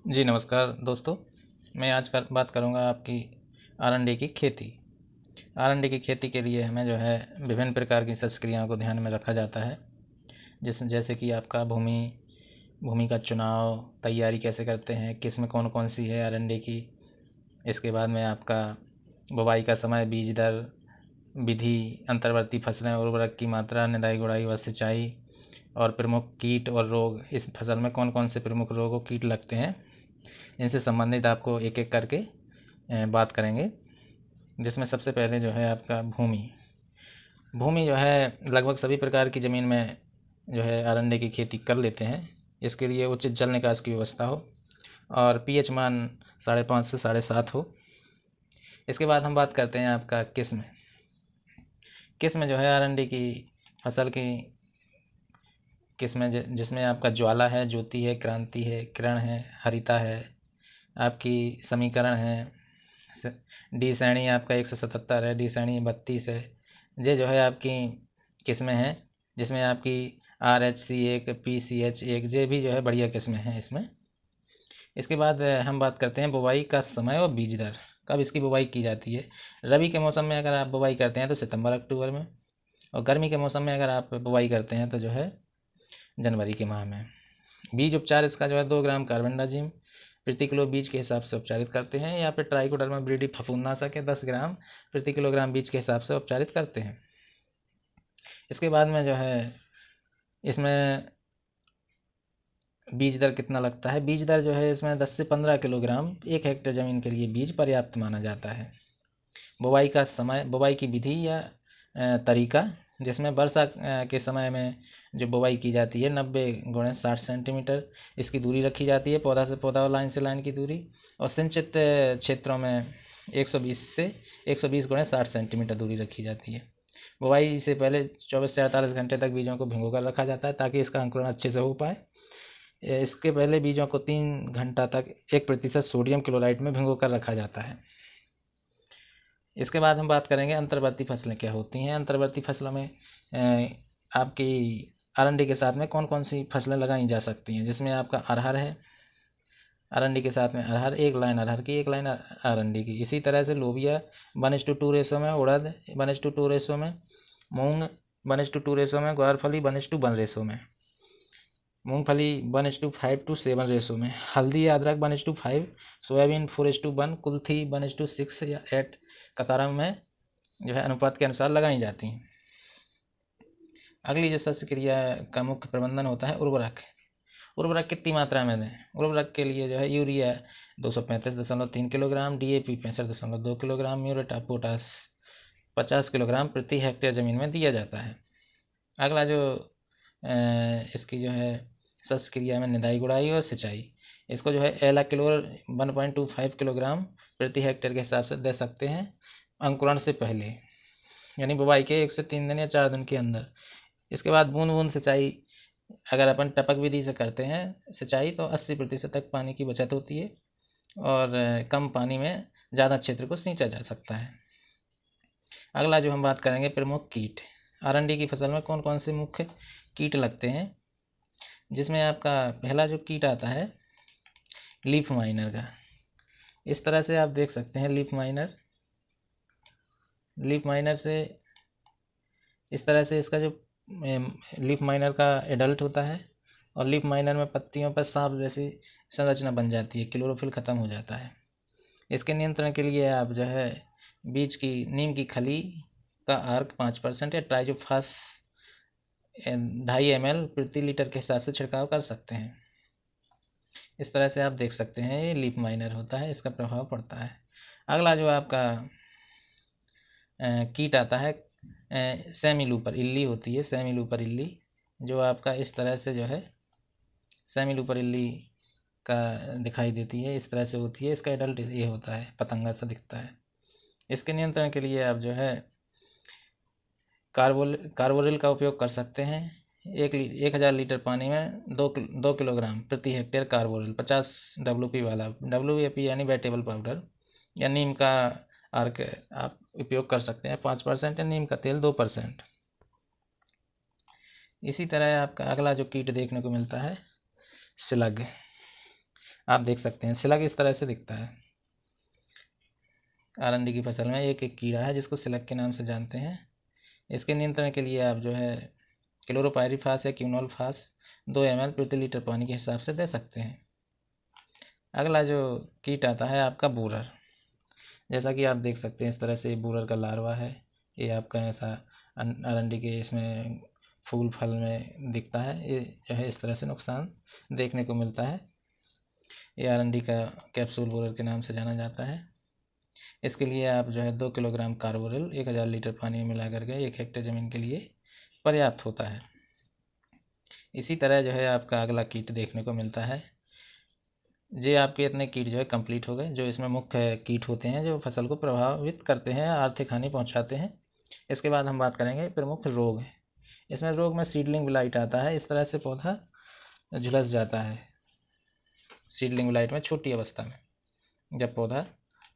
जी नमस्कार दोस्तों। मैं आज बात करूंगा आपकी आरंडी की खेती। आरंडी की खेती के लिए हमें जो है विभिन्न प्रकार की शस्त्रक्रियाओं को ध्यान में रखा जाता है, जैसे कि आपका भूमि का चुनाव, तैयारी कैसे करते हैं, किस्म कौन कौन सी है आरंडी की। इसके बाद में आपका बुवाई का समय, बीज दर, विधि, अंतर्वर्ती फसलें, उर्वरक की मात्रा, निदाई गुड़ाई व सिंचाई, और प्रमुख कीट और रोग, इस फसल में कौन कौन से प्रमुख रोग और कीट लगते हैं, इनसे संबंधित आपको एक एक करके बात करेंगे। जिसमें सबसे पहले जो है आपका भूमि जो है लगभग सभी प्रकार की ज़मीन में जो है अरंडे की खेती कर लेते हैं। इसके लिए उचित जल निकास की व्यवस्था हो और पीएच मान 5.5 से 7.5 हो। इसके बाद हम बात करते हैं आपका किस्म जो है अरंडी की फसल की किस्म, जिसमें आपका ज्वाला है, ज्योति है, क्रांति है, किरण है, हरिता है, आपकी समीकरण है, डी श्रेणी आपका 177 है, डी श्रेणी 32 है। ये जो है आपकी किस्में हैं, जिसमें आपकी RH1, PCH1 ये भी जो है बढ़िया किस्में हैं इसमें। इसके बाद हम बात करते हैं बुवाई का समय और बीज दर। कब इसकी बुवाई की जाती है? रबी के मौसम में अगर आप बुवाई करते हैं तो सितंबर अक्टूबर में, और गर्मी के मौसम में अगर आप बुवाई करते हैं तो जो है जनवरी के माह में। बीज उपचार इसका जो है 2 ग्राम कार्बेंडाजिम प्रति किलो बीज के हिसाब से उपचारित करते हैं, या फिर ट्राइकोडर्मा विरिडी फफूंदनाशक है 10 ग्राम प्रति किलोग्राम बीज के हिसाब से उपचारित करते हैं। इसके बाद में जो है इसमें बीज दर कितना लगता है? बीज दर जो है इसमें 10 से 15 किलोग्राम 1 हेक्टेयर ज़मीन के लिए बीज पर्याप्त माना जाता है। बुवाई का समय, बुवाई की विधि या तरीका, जिसमें वर्षा के समय में जो बुवाई की जाती है 90 × 60 सेंटीमीटर इसकी दूरी रखी जाती है, पौधा से पौधा और लाइन से लाइन की दूरी। और सिंचित क्षेत्रों में 120 से 120 × 60 सेंटीमीटर दूरी रखी जाती है। बुवाई से पहले 24 से 48 घंटे तक बीजों को भिगो कर रखा जाता है ताकि इसका अंकुरण अच्छे से हो पाए। इसके पहले बीजों को 3 घंटा तक 1% सोडियम क्लोराइड में भिगो कर रखा जाता है। इसके बाद हम बात करेंगे अंतर्वर्ती फसलें क्या होती हैं। अंतर्वर्ती फसलों में आपकी अरंडी के साथ में कौन कौन सी फसलें लगाई जा सकती हैं, जिसमें आपका अरहर है। अरंडी के साथ में अरहर, 1 लाइन अरहर की, 1 लाइन अरंडी की। इसी तरह से लोबिया 1:2 रेशो में, उड़द 1:2 रेशो में, मूंग 1:2 रेशो में, ग्वारफली 1:1 रेशो में, मूंगफली 1:5 to 7 रेशो में, हल्दी या अदरक 1:5, सोयाबीन 4:1, कुल्थी 1:6 या 8 कतार में जो है अनुपात के अनुसार लगाई जाती हैं। अगली जो शस्त्र क्रिया का मुख्य प्रबंधन होता है उर्वरक कितनी मात्रा में दें? उर्वरक के लिए जो है urea 235.3 kilogram, DAP 65.2 kilogram, muriate of potash 50 kilogram प्रति हेक्टेयर ज़मीन में दिया जाता है। अगला जो इसकी जो है शस्त्र क्रिया में निदाई गुड़ाई और सिंचाई, इसको जो है एला क्लोर 1.25 किलोग्राम प्रति हेक्टेयर के हिसाब से दे सकते हैं अंकुरण से पहले, यानी बुवाई के 1 से 3 दिन या 4 दिन के अंदर। इसके बाद बूंद बूंद सिंचाई, अगर अपन टपक विधि से करते हैं सिंचाई तो 80% तक पानी की बचत होती है और कम पानी में ज़्यादा क्षेत्र को सींचा जा सकता है। अगला जो हम बात करेंगे प्रमुख कीट। अरंडी की फसल में कौन कौन से मुख्य कीट लगते हैं, जिसमें आपका पहला जो कीट आता है लीफ माइनर का। इस तरह से आप देख सकते हैं लीफ माइनर से इस तरह से इसका जो लीफ माइनर का एडल्ट होता है, और लीफ माइनर में पत्तियों पर सांप जैसी संरचना बन जाती है, क्लोरोफिल ख़त्म हो जाता है। इसके नियंत्रण के लिए आप जो है नीम की खली का अर्क 5% या ट्राइजोफास 2.5 ml प्रति लीटर के हिसाब से छिड़काव कर सकते हैं। इस तरह से आप देख सकते हैं ये लीफ माइनर होता है, इसका प्रभाव पड़ता है। अगला जो आपका कीट आता है सेमी लूपर इल्ली होती है, सेमी लूपर इल्ली, जो आपका इस तरह से जो है सेमी लूपर इल्ली का दिखाई देती है, इस तरह से होती है। इसका एडल्ट ये होता है, पतंगा सा दिखता है। इसके नियंत्रण के लिए आप जो है कार्बोरिल का उपयोग कर सकते हैं। 1000 लीटर पानी में 2 किलोग्राम प्रति हेक्टेयर कार्बोरिल, 50 WP वाला, WP यानी वेटेबल पाउडर, या नीम का अर्क आप उपयोग कर सकते हैं 5% या नीम का तेल 2%। इसी तरह आपका अगला जो कीट देखने को मिलता है स्लग। आप देख सकते हैं सिलक इस तरह से दिखता है। अरंडी की फसल में एक एक कीड़ा है जिसको सिलक के नाम से जानते हैं। इसके नियंत्रण के लिए आप जो है क्लोरोपाइरीफास या क्यूनोलफास 2 ml प्रति लीटर पानी के हिसाब से दे सकते हैं। अगला जो कीट आता है आपका बूरर। जैसा कि आप देख सकते हैं इस तरह से बूरर का लार्वा है। ये आपका ऐसा अरंडी के इसमें फूल फल में दिखता है। ये जो है इस तरह से नुकसान देखने को मिलता है। ये अरंडी का कैप्सूल बूरर के नाम से जाना जाता है। इसके लिए आप जो है 2 किलोग्राम कार्बोरिल 1000 लीटर पानी में मिला करके 1 हेक्टेयर ज़मीन के लिए पर्याप्त होता है। इसी तरह जो है आपका अगला कीट देखने को मिलता है। ये आपके इतने कीट जो है कंप्लीट हो गए, जो इसमें मुख्य कीट होते हैं जो फसल को प्रभावित करते हैं, आर्थिक हानि पहुंचाते हैं। इसके बाद हम बात करेंगे प्रमुख रोग है। इसमें रोग में सीडलिंग ब्लाइट आता है। इस तरह से पौधा झुलस जाता है सीडलिंग ब्लाइट में छोटी अवस्था में, जब पौधा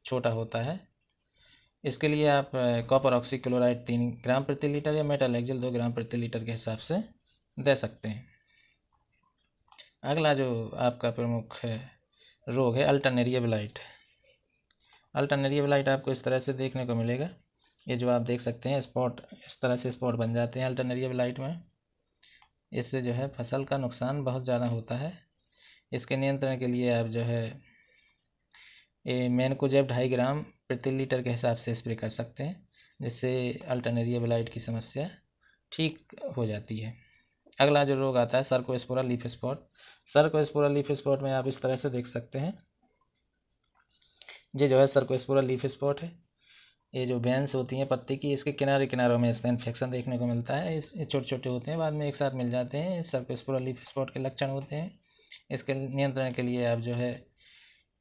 छोटा होता है। इसके लिए आप कॉपर ऑक्सीक्लोराइड 3 ग्राम प्रति लीटर या मेटालेक्जिल 2 ग्राम प्रति लीटर के हिसाब से दे सकते हैं। अगला जो आपका प्रमुख रोग है अल्टरनेरिया ब्लाइट। अल्टरनेरिया ब्लाइट आपको इस तरह से देखने को मिलेगा। ये जो आप देख सकते हैं स्पॉट, इस तरह से स्पॉट बन जाते हैं अल्टरनेरिया ब्लाइट में। इससे जो है फसल का नुकसान बहुत ज़्यादा होता है। इसके नियंत्रण के लिए आप जो है ये मैनकोजेब 2.5 ग्राम प्रति लीटर के हिसाब से स्प्रे कर सकते हैं, जिससे अल्टरनेरिया ब्लाइट की समस्या ठीक हो जाती है। अगला जो रोग आता है Cercospora leaf spot. Cercospora leaf spot में आप इस तरह से देख सकते हैं, ये जो है सर्कोस्पोरा लीफ स्पॉट है। ये जो वेंस होती हैं पत्ती की, इसके किनारे किनारों में इसका इन्फेक्शन देखने को मिलता है। ये छोटे छोटे होते हैं, बाद में एक साथ मिल जाते हैं। सर्कोस्पोरा लीफ स्पॉट के लक्षण होते हैं। इसके नियंत्रण के लिए आप जो है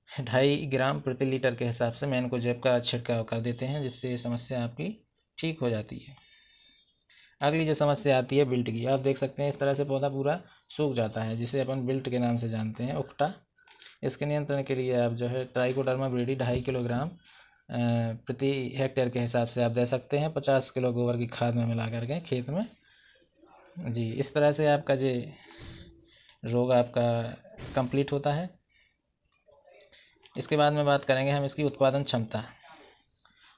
2.5 ग्राम प्रति लीटर के हिसाब से मैनकोजेब का छिड़काव कर देते हैं, जिससे ये समस्या आपकी ठीक हो जाती है। अगली जो समस्या आती है बिल्ट की। आप देख सकते हैं इस तरह से पौधा पूरा सूख जाता है, जिसे अपन बिल्ट के नाम से जानते हैं, उकटा। इसके नियंत्रण के लिए आप जो है ट्राइकोडर्मा ब्रीडी 2.5 किलोग्राम प्रति हेक्टेयर के हिसाब से आप दे सकते हैं, 50 किलो गोबर की खाद में मिला करके खेत में। जी, इस तरह से आपका ये रोग आपका कंप्लीट होता है। इसके बाद में बात करेंगे हम इसकी उत्पादन क्षमता।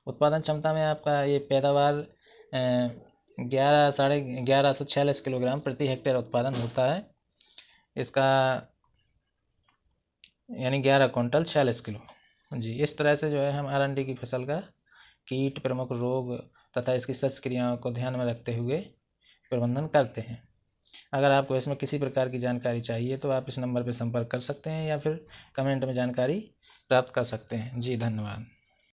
उत्पादन क्षमता में आपका ये पैदावार 1146 किलोग्राम प्रति हेक्टेयर उत्पादन होता है इसका, यानी 11 क्विंटल 46 किलो। जी, इस तरह से जो है हम अरंडी की फसल का कीट, प्रमुख रोग तथा इसकी सस्य क्रियाओं को ध्यान में रखते हुए प्रबंधन करते हैं। अगर आपको इसमें किसी प्रकार की जानकारी चाहिए तो आप इस नंबर पर संपर्क कर सकते हैं या फिर कमेंट में जानकारी प्राप्त कर सकते हैं। जी, धन्यवाद।